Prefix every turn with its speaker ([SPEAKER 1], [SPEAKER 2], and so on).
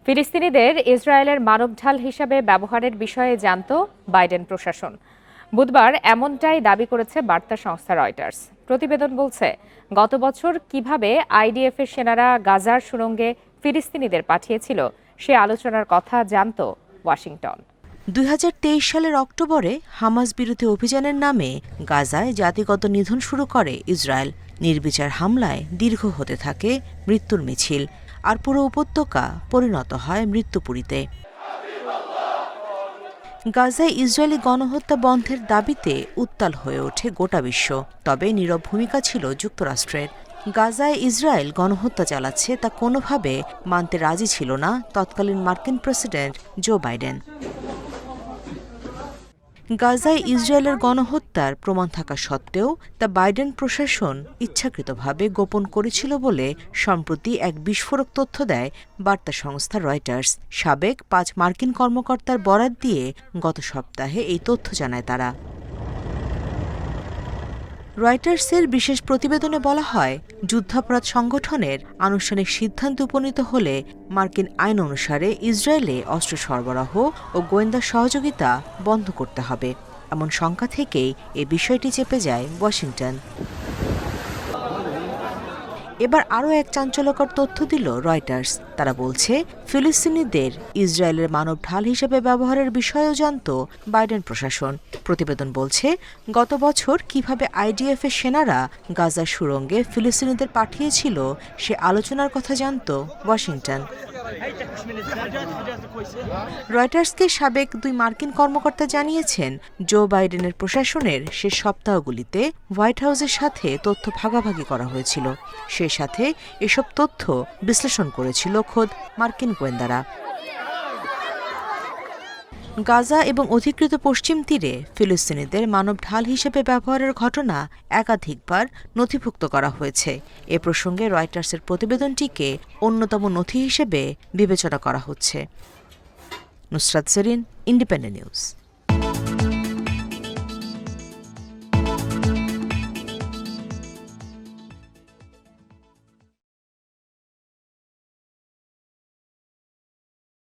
[SPEAKER 1] ফিলিস্তিনিদের ইসরায়েলের মানবঢাল হিসাবে ব্যবহারের বিষয়ে জানত বাইডেন প্রশাসন। বুধবার এমনটাই দাবি করেছে বার্তা সংস্থা রয়টার্স। প্রতিবেদন বলছে, গত বছর কিভাবে আইডিএফের সেনারা গাজার সুড়ঙ্গে ফিলিস্তিনিদের পাঠিয়েছিল সে আলোচনার কথা জানত ওয়াশিংটন।
[SPEAKER 2] ২০২৩ সালের অক্টোবরে হামাস বিরোধী অভিযানের নামে গাজায় জাতিগত নিধন শুরু করে ইসরায়েল। নির্বিচার হামলায় দীর্ঘ হতে থাকে মৃত্যুর মিছিল, আর পুরো উপত্যকা পরিণত হয় মৃত্যুপুরীতে। গাজায় ইসরায়েলি গণহত্যা বন্ধের দাবিতে উত্তাল হয়ে ওঠে গোটা বিশ্ব, তবে নীরব ভূমিকা ছিল যুক্তরাষ্ট্রের। গাজায় ইসরায়েল গণহত্যা চালাচ্ছে তা কোনোভাবে মানতে রাজি ছিল না তৎকালীন মার্কিন প্রেসিডেন্ট জো বাইডেন। গাজায় ইসরায়েলের গণহত্যার প্রমাণ থাকা সত্ত্বেও তা বাইডেন প্রশাসন ইচ্ছাকৃতভাবে গোপন করেছিল বলে সম্প্রতি এক বিস্ফোরক তথ্য দেয় বার্তা সংস্থা রয়টার্স। সাবেক ৫ মার্কিন কর্মকর্তার বরাত দিয়ে গত সপ্তাহে এই তথ্য জানায় তারা। রয়টার্সের বিশেষ প্রতিবেদনে বলা হয়, যুদ্ধাপরাধ সংগঠনের আনুষ্ঠানিক সিদ্ধান্তে উপনীত হলে মার্কিন আইন অনুসারে ইসরায়েলে অস্ত্র সরবরাহ ও গোয়েন্দা সহযোগিতা বন্ধ করতে হবে। এমন শঙ্কা থেকেই এ বিষয়টি চেপে যায় ওয়াশিংটন। এবার আরও এক চাঞ্চল্যকর তথ্য দিল রয়টার্স। তারা বলছে, ফিলিস্তিনিদের ইসরায়েলের মানব ঢাল হিসেবে ব্যবহারের বিষয়েও জানত বাইডেন প্রশাসন। প্রতিবেদন বলছে, গত বছর কিভাবে আইডিএফের সেনারা গাজার সুড়ঙ্গে ফিলিস্তিনিদের পাঠিয়েছিল সে আলোচনার কথা জানত ওয়াশিংটন। রয়টার্সকে সাবেক ২ মার্কিন কর্মকর্তা জানিয়েছেন, জো বাইডেনের প্রশাসনের শেষ সপ্তাহগুলিতে হোয়াইট হাউসের সাথে তথ্য ভাগাভাগি করা হয়েছিল। সেই সাথে এসব তথ্য বিশ্লেষণ করেছিল খোদ মার্কিন গোয়েন্দারা। গাজা এবং অধিকৃত পশ্চিম তীরে ফিলিস্তিনিদের মানব ঢাল হিসেবে ব্যবহারের ঘটনা একাধিকবার নথিভুক্ত করা হয়েছে। এ প্রসঙ্গে রয়টার্সের প্রতিবেদনটিকে অন্যতম নথি হিসেবে বিবেচনা করা হচ্ছে। Nusrat Serin, Independent news.